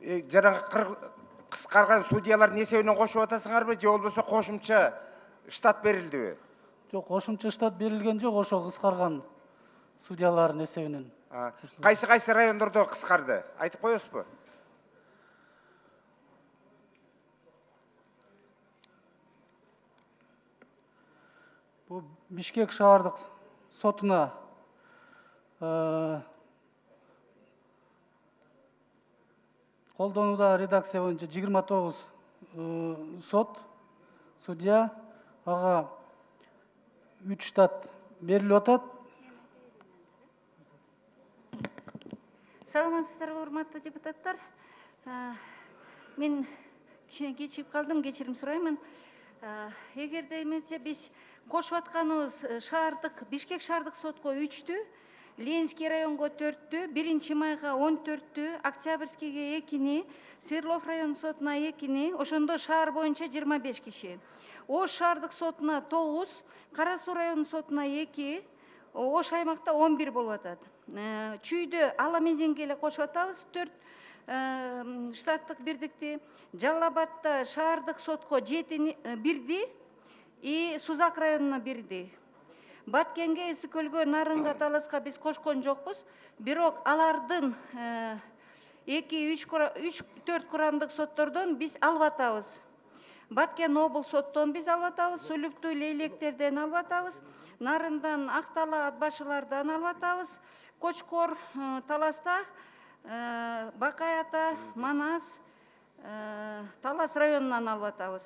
жанагы кыскарган судьялардын эсебинен кошуп атасыңарбы, же болбосо кошумча штат берилдиби? Жок, кошумча штат берилген жок, ошо кыскарган судьялардын эсебинен. Кайсы райондордо кыскарды? Айтып коесузбу? Бул Бишкек шаардык сотуна колдонууда редакция боюнча 29 сот, судья, ага 3 штат берилип атат. Саламатсыздарбы, урматтуу депутаттар. Мен кичине кечигип калдым, кечирим сураймын. Эгерде эмесе биз кошуп атканыбыз шаардык, Бишкек шаардык сотко 3-тү, Ленинский районго 4-тү, 1 майга 14-тү, Октябрьскийге 2-ни, Свердлов район сотуна 2-ни, ошондо шаар боюнча 25 киши. Ош шаардык сотуна 9, Кара Суу район сотуна 2, Ош аймакта 11 болуп атат. Чүйдө Аламединге эле кошуп атабыз 4 штаттык бирдикти. Жалал Абадта шаардык сотко 1-ди и Сузак районуна 1-ди. Баткенге, Эси көлгө, Нарынга, Таласка биз кошкон жокпуз. Бирок алардын 2-3-4 курамдык соттордон биз алып атабыз. Баткен обул соттон биз алып атабыз, Сүлүктүү Лейлектерден алып атабыз, Нарындан Актала Атбашылардан алып атабыз, Кочкор, Таласта, Бакай ата, Манас, Талас районунан алып атабыз.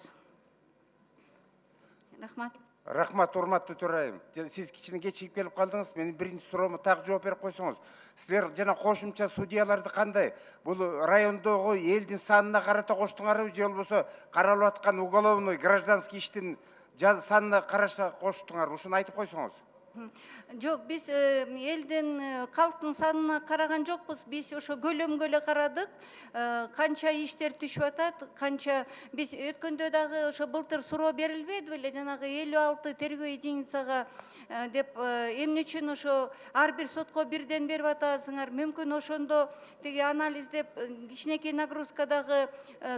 Рахмат. Рахмат, урматтуу төрайым. Сиз кичине кечигип келип калдыңыз. Менин биринчи суроомо так жооп берип койсоңуз. Силер жана кошумча судьяларды кандай? Бул райондогу элдин санына карата коштуңарбы, же болбосо каралып аткан уголовный гражданский иштин санына караша коштуңарбы? Ушуну айтып койсоңуз. Жок, биз элдин калктын санына караган жокпуз. Биз ошо көлөмгө эле карадык. Канча иштер түшүп атат, канча биз өткөндө дагы ошо былтыр суроо берилбеди беле, жанагы 56 тергөө единицага деп эмне үчүн ошо ар бир сотко бирден берип атасыңар? Мүмкүн ошондо тиги анализдеп кичинекей нагрузкадагы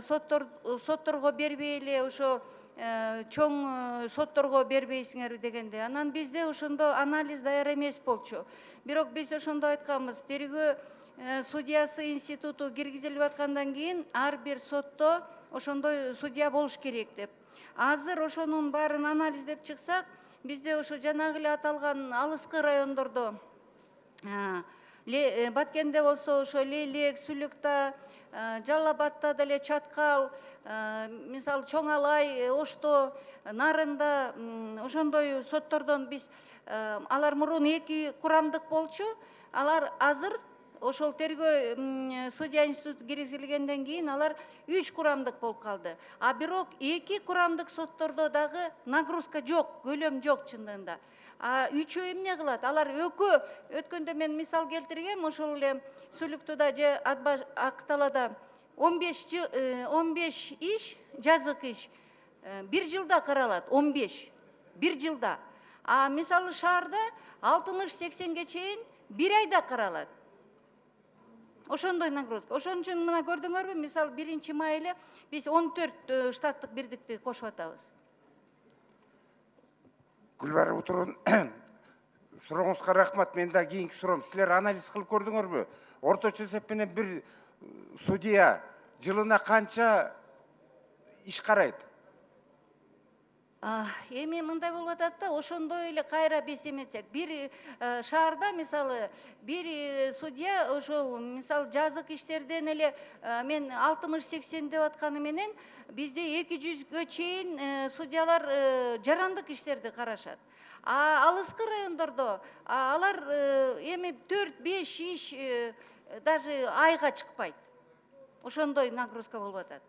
сотторго бербей эле ошо чоң сотторго бербейсиңерби дегенде. Анан бизде ошондо анализ даяр эмес болчу. Бирок биз ошондо айтканбыз, тергөө судьясы институту киргизилип аткандан кийин ар бир сотто ошондой судья болуш керек деп. Азыр ошонун баарын анализдеп чыксак, бизде ошо жанагы эле аталган алыскы райондордо Баткенде болсо ошо Лейлек, Сүлүкта, Жалал Абадта деле Чаткал, мисалы Чоң Алай, Ошто, Нарында ошондой соттордон биз алар мурун 2 курамдык болчу, алар азыр ошол тергөө судья институту киргизилгенден кийин алар 3 курамдык болуп калды. А бирок 2 курамдык соттордо дагы нагрузка жок, көлөм жок чындыгында. А үчөө эмне кылат? Алар өткөндө мен мисал келтиргем, ошол эле Сүлүктүдө же Акталада 15 иш, жазык иш 1 жылда каралат, 15, 1 жылда. А мисалы шаарда 60-80ге чейин 1 айда каралат. Ошондой нагрузка. Ошон үчүн мына көрдүңөрбү, мисалы 1 май эле биз 14 штаттык бирдикти кошуп атабыз. Гүлбара Утурун, сурооңузга рахмат. Мен да кийинки суроом. Силер анализ кылып көрдүңөрбү? Орточо эсеп менен бир судья жылына канча иш карайт? Эми мындай болуп атат да, ошондой эле кайра биз эметсек, бир шаарда мисалы бир судья ошол мисалы жазык иштерден эле мен 60-80 деп атканы менен бизде 200ге чейин судьялар жарандык иштерди карашат. Алыскы райондордо алар эми 4-5 иш даже айга чыкпайт. Ошондой нагрузка болуп атат.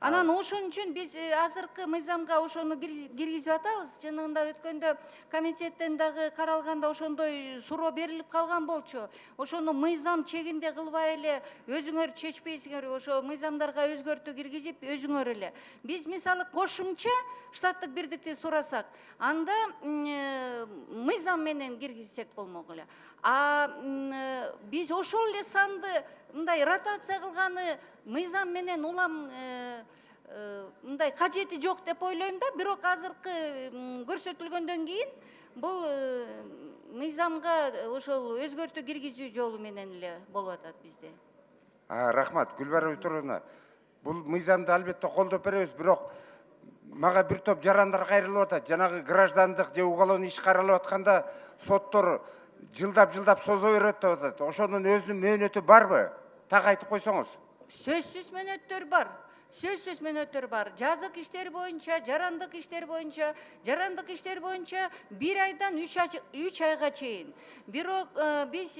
Анан ошон үчүн биз азыркы мыйзамга ошону киргизип атабыз. Чынында өткөндө комитеттен дагы каралганда ошондой суроо берилип калган болчу. Ошону мыйзам чегинде кылбай эле өзүңөр чечпейсиңер, ошо мыйзамдарга өзгөртүү киргизип өзүңөр эле. Биз мисалы кошумча штаттык бирдикти сурасак, анда мыйзам менен киргизсек болмок эле. Биз ошол эле санды мындай ротация кылганы мыйзам менен улам мындай кажети жок деп ойлойм да, бирок азыркы көрсөтүлгөндөн кийин бул мыйзамга ошол өзгөртүү киргизүү жолу менен эле болуп атат бизде. Рахмат, Гүлбара Туровна. Бул мыйзамды албетте колдоп беребиз, бирок мага бир топ жарандар кайрылып атат. Жанагы граждандык же уголовный иш каралып атканда соттор жылдап созо берет деп атат. Ошонун өзүнүн мөөнөтү барбы? Так айтып койсоңуз. Сөзсүз мөөнөттөр бар. Сөзсүз мөөнөттөр бар. Жазык иштер боюнча, жарандык иштер боюнча, 1 айдан 3 айга чейин. Бирок биз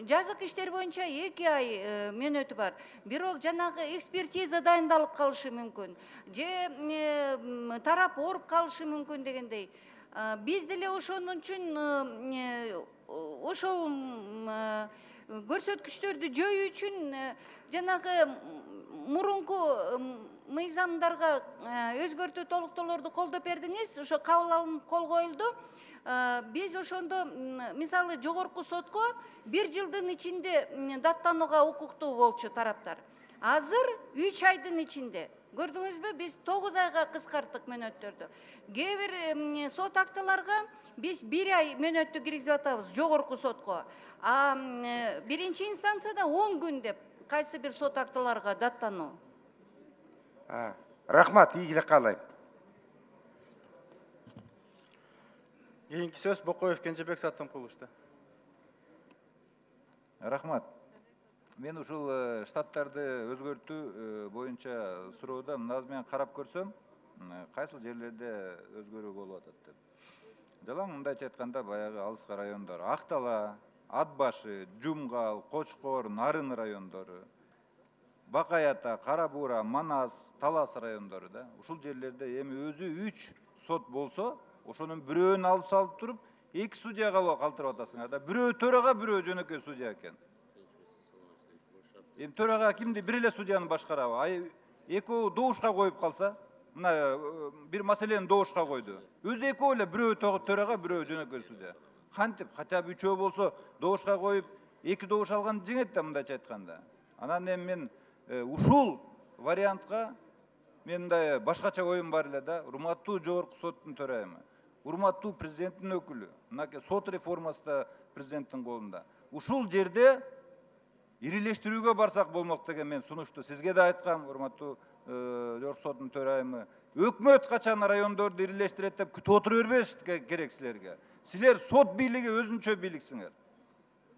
жазык иштер боюнча 2 ай мөөнөтү бар. Бирок жанагы экспертиза дайындалып калышы мүмкүн. Же тарап ооруп калышы мүмкүн дегендей. Биз деле ошонун үчүн ошол көрсөткүчтөрдү жоюу үчүн жанагы мурунку мыйзамдарга өзгөртүү толуктоолорду колдоп бердиңиз, ошо кабыл алынып кол коюлду. Биз ошондо мисалы жогорку сотко 1 жылдын ичинде даттанууга укуктуу болчу тараптар. Азыр 3 айдын ичинде. Көрдүңүзбү, биз 9 айга кыскарттык мөөнөттөрдү. Кээ бир сот актыларга биз 1 ай мөөнөттү киргизип атабыз жогорку сотко. Биринчи инстанцияда 10 күн деп кайсы бир сот актыларга даттануу. Рахмат, ийгилик каалайм. Кийинки сөз Бокоев Кенжебек Саттымкуловичте. Рахмат. Мен ушул штаттарды өзгөртүү боюнча суроодо мыназы менен карап көрсөм, кайсыл жерлерде өзгөрүү болуп атат деп. Жалаң мындайча айтканда баягы алыскы райондор, Актала, Ат башы, Жумгал, Кочкор, Нарын райондору, Бакай Ата, Кара Буура, Манас, Талас райондору да. Ушул жерлерде эми өзү 3 сот болсо, ошонун бирөөнү алып салып туруп, 2 судьяга калтырып атасыңар да. Бирөө төрага, бирөө жөнөкөй судья экен. Эми төрага кимди? Бир эле судьяны башкарабы? Экөө добушка коюп калса, мына бир маселени добушка койду. Өзү экөө эле, бирөө төрага, бирөө жөнөкөй судья. Кантип, хотя бы 3 болсо, добушка коюп, 2 добуш алган жеңет да, мындайча айтканда. Анан эми мен ушул вариантка менде башкача оюм бар эле да. Урматтуу жогорку соттун төрайымы, урматтуу президенттин өкүлү, мынакей сот реформасы да президенттин колунда. Ушул жерде ирилештирүүгө барсак болмок деген мен сунушту сизге да айткам, урматтуу жогорку соттун төрайымы. Өкмөт качан райондорду ирилештирет деп күтүп отура бербеш керек силерге. Силер сот бийлиги өзүнчө бийликсиңер.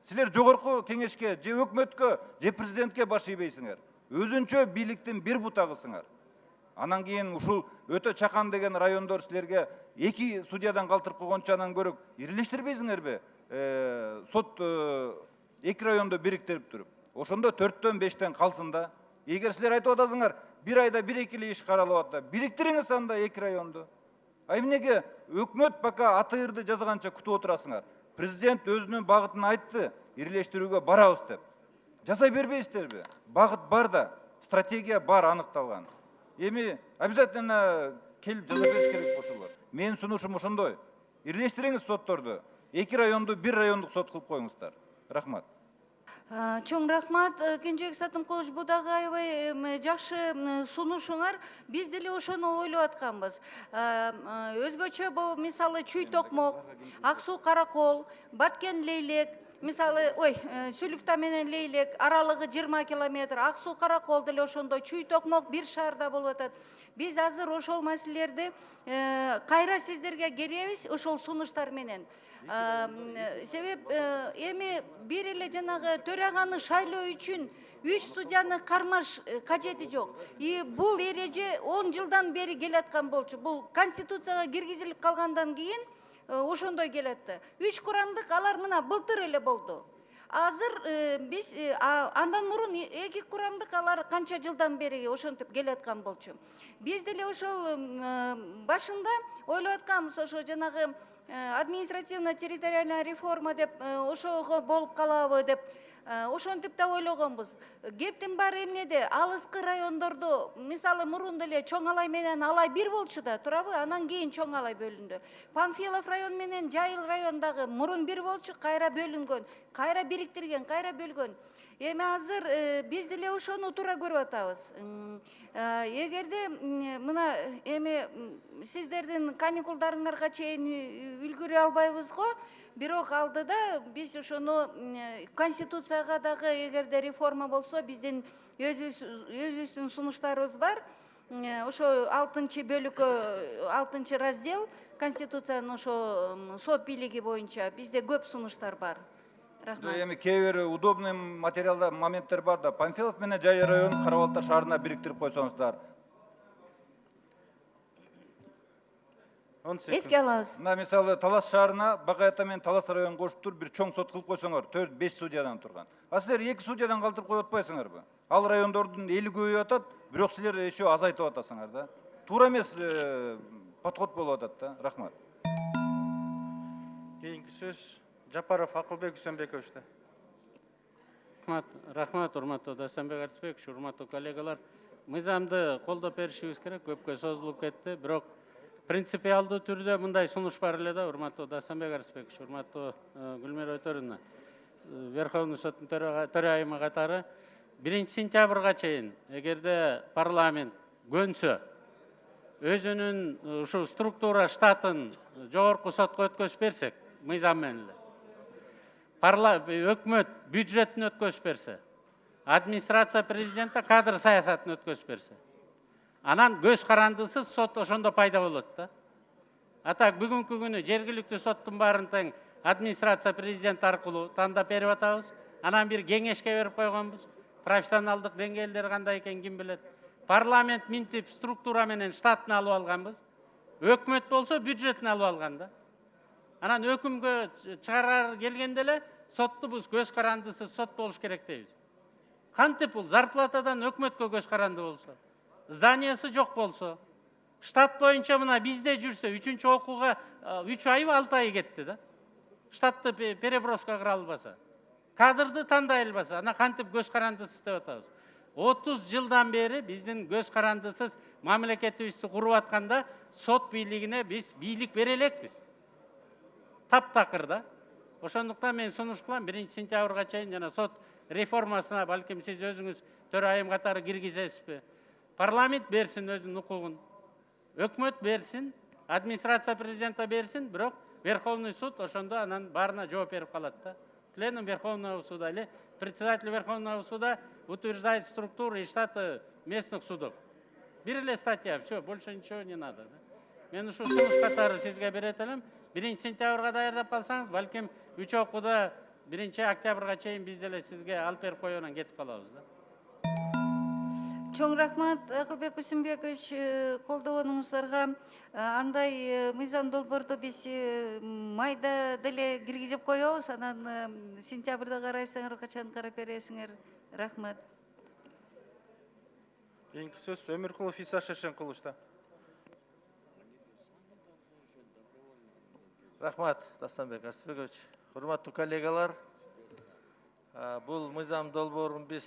Силер жогорку кеңешке, же өкмөткө, же президентке баш ийбейсиңер. Өзүнчө бийликтин бир бутагысыңар. Анан кийин ушул өтө чакан деген райондор силерге 2 судьядан калтырып койгончанан көрөк ирилештирбейсиңерби? Сот 2 районду бириктирип туруп. Ошондо 4-төн 5-тен калсын да. Эгер силер айтып атасыңар, 1 айда 1-2 эле иш каралып атат, бириктириңиз анда 2 районду. Эмнеге өкмөт пока атырды жазганча күтүп отурасыңар? Президент өзүнүн багытын айтты, ирилештирүүгө барабыз деп. Жасай бербейсиздерби? Багыт бар да, стратегия бар аныкталган. Эми обязательно келип жаза бериш керек ошолор. Менин сунушум ошондой. Ирилештириңиз сотторду. 2 районду 1 райондук сот кылып коюңуздар. Рахмат. Чоң рахмат, Кенжебек Саттымкулович, бу дагы аябай жакшы сунушуңар. Биз деле ошону ойлоп атканбыз. Өзгөчө бул мисалы Чүй Токмок, Ак суу Каракол, Баткен Лейлек, мисалы, Сүлүкта менен Лейлек аралыгы 20 километр, Ак суу Каракол деле ошондой, Чүй Токмок бир шаарда болуп атат. Биз азыр ошол маселелерди кайра сиздерге келебиз, ошол сунуштар менен. Себеп эми бир эле жанагы төраганы шайлоо үчүн 3 судьяны кармаш кажети жок. Бул эреже 10 жылдан бери келаткан болчу. Бул конституцияга киргизилип калгандан кийин ошондой келатты. 3 курамдык алар мына былтыр эле болду. Азыр биз андан мурун 2 курамдык алар канча жылдан бери ошентип келаткан болчу. Биз деле ошол башында ойлоп атканбыз, ошо жанагы административно-территориальная реформа деп ошого болуп калабы деп ошентип да ойлогонбуз. Кептин баары эмнеде? Алыскы райондордо, мисалы мурун деле Чоң Алай менен Алай бир болчу да, турабы? Анан кийин Чоң Алай бөлүндү. Панфилов район менен Жайыл райондагы мурун бир болчу, кайра бөлүнгөн, кайра бириктирген, кайра бөлгөн. Эми азыр биз деле ошону туура көрүп атабыз. Эгерде мына эми сиздердин каникулдарыңарга чейин үлгүрө албайбыз го, бирок алдыда биз ошону конституцияга дагы эгерде реформа болсо, биздин өзүбүздүн сунуштарыбыз бар. Ошо 6-бөлүккө 6-раздел конституциянын ошо сот бийлиги боюнча бизде көп сунуштар бар. Рахмат. Эми кээ бир удобный материалдар, моменттер бар да. Панфилов менен Жайы районун Кара Балта шаарына бириктирип койсоңуздар. 10 секунд. Эске алабыз. Мына мисалы Талас шаарына Бакай ата менен Талас районун кошуп туруп бир чоң сот кылып койсоңор, 4-5 судьядан турган. А силер 2 судьядан калтырып коюп атпайсыңарбы? Ал райондордун эли көбөйүп атат, бирок силер еще азайтып атасыңар да. Туура эмес подход болуп атат да. Рахмат. Кийинки сөз Жапаров Акылбек Үсенбековичте. Рахмат, урматтуу Дастанбек Артыбекович, урматтуу коллегалар. Мыйзамды колдоп беришибиз керек, көпкө созулуп кетти, бирок принципиалдуу түрдө мындай сунуш бар эле да, урматтуу Дастанбек Артыбекович, урматтуу Гүлмира Өтөрүнна. Верховный соттун төрайымы катары 1-сентябрга чейин эгерде парламент көнсө, өзүнүн ушу структура штатын жогорку сотко өткөзүп берсек, мыйзам менен эле. Өкмөт бюджеттин өткөзүп берсе, администрация президента кадр саясатын өткөзүп берсе, анан көз карандысыз сот ошондо пайда болот да. Атак бүгүнкү күнү жергиликтүү соттун баарын тең администрация президент аркылуу тандап берип атабыз. Анан бир кеңешке берип койгонбуз. Профессионалдык деңгээлдер кандай экен ким билет. Парламент минтип структура менен штатын алып алганбыз. Өкмөт болсо бюджетин алып алган да. Анан өкүмгө чыгарар келгенде эле соттубуз көз карандысыз сот болуш керек дейбиз. Кантип бул зарплатадан өкмөткө көз каранды болсо, зданиясы жок болсо, штат боюнча мына бизде жүрсө 3-чү окууга 3 айбы 6 ай кетти да. Штатты переброска кыла албаса, кадрды тандай албаса, ана кантип көз карандысыз деп атабыз. 30 жылдан бери биздин көз карандысыз мамлекетибизди куруп атканда сот бийлигине биз бийлик бере элекпиз. Таптакыр да. Ошондуктан мен сунуш кылам 1-сентябрга чейин жана сот реформасына балким сиз өзүңүз төрайым катары киргизесизби? Парламент берсин өзүнүн укугун. Өкмөт берсин, администрация президента берсин, бирок Верховный суд ошондо анан баарына жооп берип калат да. Пленум Верховного суда или председатель Верховного суда утверждает структуры и штаты местных судов. Бир эле статья, все, больше ничего не надо. Да? Мен ушу сунуш катары сизге берет элем. 1-сентябрга даярдап калсаңыз, балким 3 окууда 1-октябрга чейин биз деле сизге алып берип коюп анан кетип калабыз да. Чоң рахмат, Акылбек Үсенбекович, колдогонуңуздарга. Андай мыйзам долбоорду биз майда деле киргизип коебуз, анан сентябрда карайсыңар, качан карап бересиңер. Рахмат. Кийинки сөз Өмүркулов Иса Шешенкуловичте. Рахмат, Дастанбек Артыбекович. Урматтуу коллегалар, бул мыйзам долбоорун биз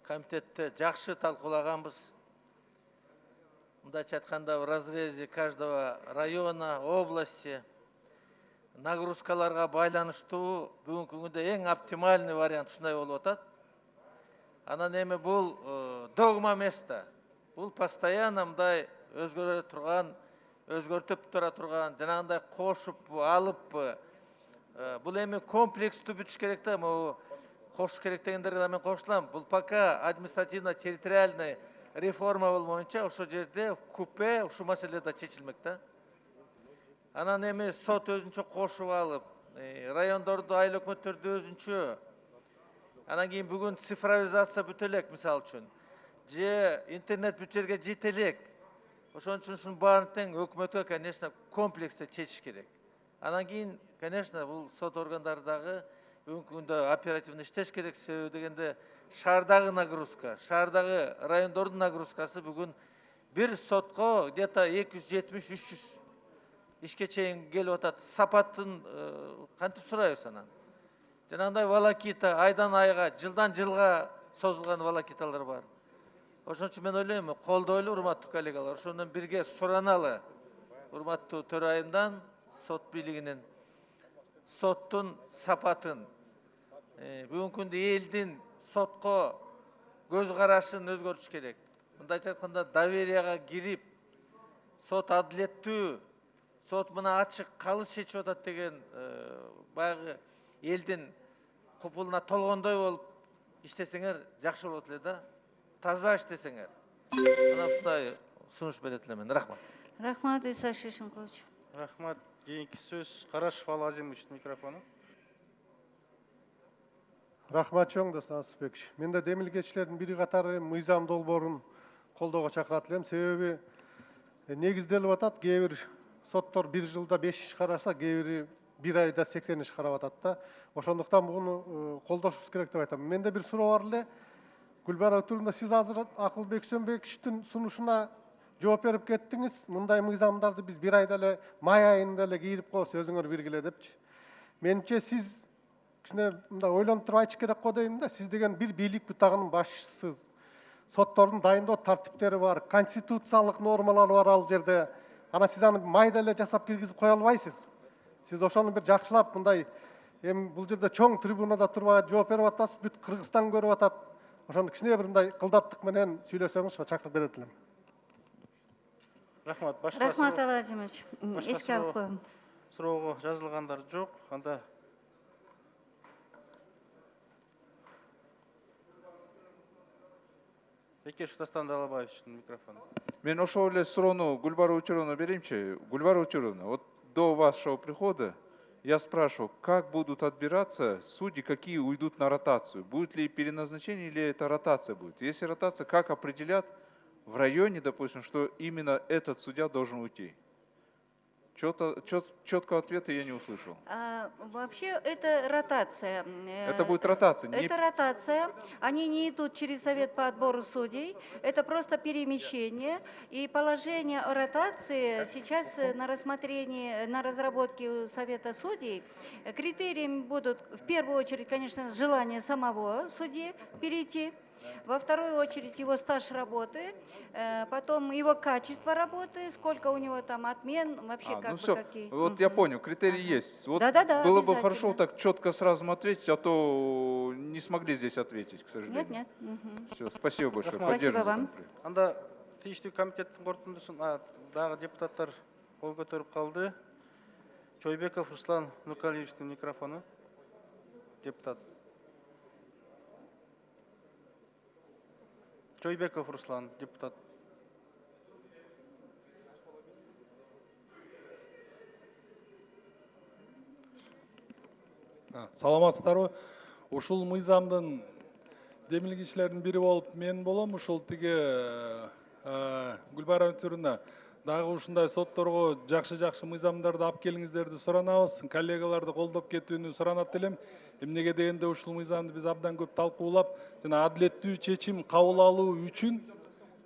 комитетте жакшы талкуулаганбыз. Мындайча айтканда, в разрезе каждого района, области нагрузкаларга байланыштуу бүгүнкү күндө эң оптимальный вариант ушундай болуп атат. Анан эми бул догма эмес да. Бул постоянно мындай өзгөрө турган, өзгөртүп тура турган, жанагындай кошуппу, алыппы. Бул эми комплекстүү бүтүш керек да, могу кошуш керек дегендерге да мен кошулам. Бул пока административно-территориальный реформа болмоюнча ошол жерде купе ушул маселе да чечилмек да. Анан эми сот өзүнчө кошуп алып, райондорду, айыл өкмөттөрдү өзүнчө. Анан кийин бүгүн цифровизация бүтө элек, мисалы үчүн. Же интернет бүт жерге жете элек. Ошон үчүн ушунун баарын тең өкмөткө, конечно, комплексте чечиш керек. Анан кийин, конечно, бул сот органдары дагы бүгүнкү күндө оперативно иштеш керек, себеби дегенде шаардагы нагрузка, шаардагы райондордун нагрузкасы бүгүн бир сотко где-то 270-300 ишке чейин келип атат. Сапатын кантип сурайбыз анан? Жанагындай волокита айдан айга, жылдан жылга созулган волокиталар бар. Ошон үчүн мен ойлойм, колдойлу, урматтуу коллегалар, ошондон бирге сураналы, урматтуу төрайымдан, сот бийлигинин, соттун сапатын, бүгүнкү күндө элдин сотко көз карашын өзгөртүш керек. Мындайча айтканда доверияга кирип, сот адилеттүү, сот мына ачык калыс чечип атат деген баягы элдин купулуна толгондой болуп иштесеңер жакшы болот эле да. Таза иштесеңер. Мына ушундай сунуш берет элем мен. Рахмат. Рахмат, Иса Шишимкович. Рахмат. Кийинки сөз Карашев Ал Азимовичтин микрофону. Рахмат чоң достор Асылбекович. Мен де демилгечилердин бири катары мыйзам долбоорун колдоого чакырат элем. Себеби негизделип атат, кээ бир соттор 1 жылда 5 иш караса, кээ бири 1 айда 80 иш карап атат да. Ошондуктан буну колдошубуз керек деп айтам. Менде бир суроо бар эле. Гүлбара турунда сиз азыр Акылбек Сөмбековичтин сунушуна жооп берип кеттиңиз. Мындай мыйзамдарды биз 1 айда эле май айында эле кийирип коебуз, өзүңөр билгиле депчи. Менимче сиз кичине мындай ойлонуп туруп айтыш керек го дейм да. Сиз деген бир бийлик бутагынын башчысысыз. Соттордун дайындоо тартиптери бар, конституциялык нормалары бар ал жерде. Ана сиз аны майда эле жасап киргизип кое албайсыз. Сиз ошону бир жакшылап мындай эми бул жерде чоң трибунада турбай жооп берип атасыз, бүт Кыргызстан көрүп атат. Ошону кичине бир мындай кылдаттык менен сүйлөсөңүз чакырып берет элем. Рахмат. Башка Рахмат, Ал Азимович. Башка Эске алып коем. суроого жазылгандар жок. Анда Бекешев Дастан Далабаевичтин микрофону. Мен ошол эле суроону Гүлбара Учуровна берейинчи. Гүлбара Учуровна, вот до вашего прихода я спрашивал, как будут отбираться судьи, какие уйдут на ротацию. Будет ли переназначение или это ротация будет? Если ротация, как определят в районе, допустим, что именно этот судья должен уйти? Четкого ответа я не услышал. Вообще это ротация. Это будет ротация. Это ротация. Они не идут через совет по отбору судей. Это просто перемещение. И положение о ротации сейчас на рассмотрении, на разработке у совета судей. Критериями будут в первую очередь, конечно, желание самого судьи перейти. Во вторую очередь его стаж работы, потом его качество работы, сколько у него там отмен, вообще как ну бы все. какие. Вот я понял, критерии есть. Вот Да-да-да, было бы обязательно. хорошо так четко сразу ответить, а то не смогли здесь ответить, к сожалению. Нет, нет. Все, спасибо большое. Рахмат. Поддерживаем Спасибо вам. законопроект. Анда тийиштүү комитеттин корутундусун дагы депутаттар кол көтөрүп калды. Чойбеков Руслан Нуркалиевичтин микрофону. Депутат. Чойбеков Руслан, депутат. Саламатсыздарбы? Ушул мыйзамдын демилгичилеринин бири болуп мен болом. Ушул тиги Гүлбара Өтүрүнө дагы ушундай сотторго жакшы мыйзамдарды алып келиңиздерди суранабыз. Коллегаларды колдоп кетүүнү суранат элем. Эмнеге дегенде ушул мыйзамды биз абдан көп талкуулап, жана адилеттүү чечим кабыл алуу үчүн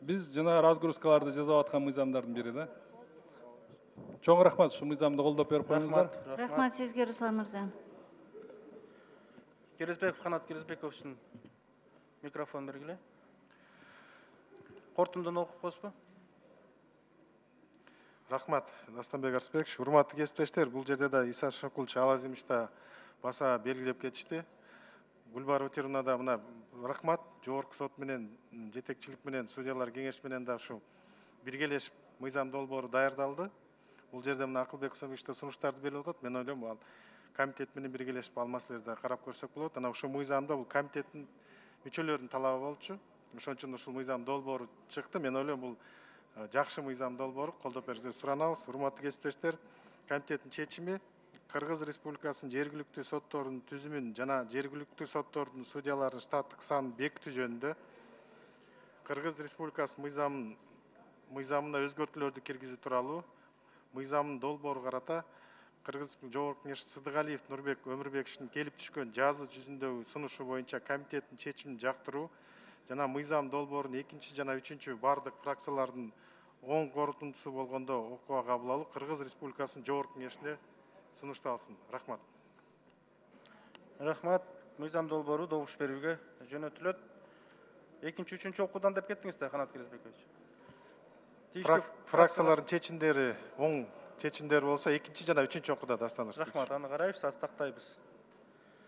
биз жана разгрузкаларды жасап аткан мыйзамдардын бири да. Чоң рахмат, ушу мыйзамды колдоп берип коюңуздар. Рахмат сизге, Руслан мырза. Керезбеков Канат Керезбековичтин микрофон бергиле. Кортундон окуп коесузбу? Рахмат, Дастанбек Арсбекович. Урматтуу кесиптештер, бул жерде да Иса Шыкулович Ал Азимович да баса белгилеп кетишти. Гүлбара Өтүрүнө да мына рахмат, жогорку сот менен жетекчилик менен судьялар кеңеш менен да ушу биргелешип мыйзам долбоору даярдалды. Бул жерде мына Акылбек Сөмбекович да сунуштарды берип атат. Мен ойлойм ал комитет менен биргелешип ал маселелерди карап көрсөк болот. Анан ушул мыйзамда бул комитеттин мүчөлөрүнүн талабы болчу. Ошон үчүн ушул мыйзам долбоору чыкты. Мен ойлойм бул жакшы мыйзам долбоору, колдоп бериңиздерди суранабыз. Урматтуу кесиптештер, комитеттин чечими Кыргыз Республикасынын жергиликтүү сотторунун түзүмүн жана жергиликтүү соттордун судьяларынын штаттык санын бекитүү жөнүндө Кыргыз Республикасынын мыйзамына өзгөртүүлөрдү киргизүү тууралуу мыйзамдын долбоору карата Кыргыз Жогорку Кеңеш Сыдыгалиев Нурбек Өмүрбековичтин келип түшкөн жазуу жүзүндөгү сунушу боюнча комитеттин чечимин жактыруу жана мыйзам долбоорунун 2 жана 3 бардык фракциялардын оң корутундусу болгондо окууга кабыл алуу Кыргыз Республикасынын Жогорку Кеңешине сунушталсын. Рахмат. Рахмат. Мыйзам долбоору добуш берүүгө жөнөтүлөт. 2-3 окуудан деп кеттиңиз да, Канат Керезбекович. Фракциялардын чечимдери оң чечимдер болсо 2 жана 3 окууда Дастан Арсбекович. Рахмат, аны карайбыз, астактайбыз.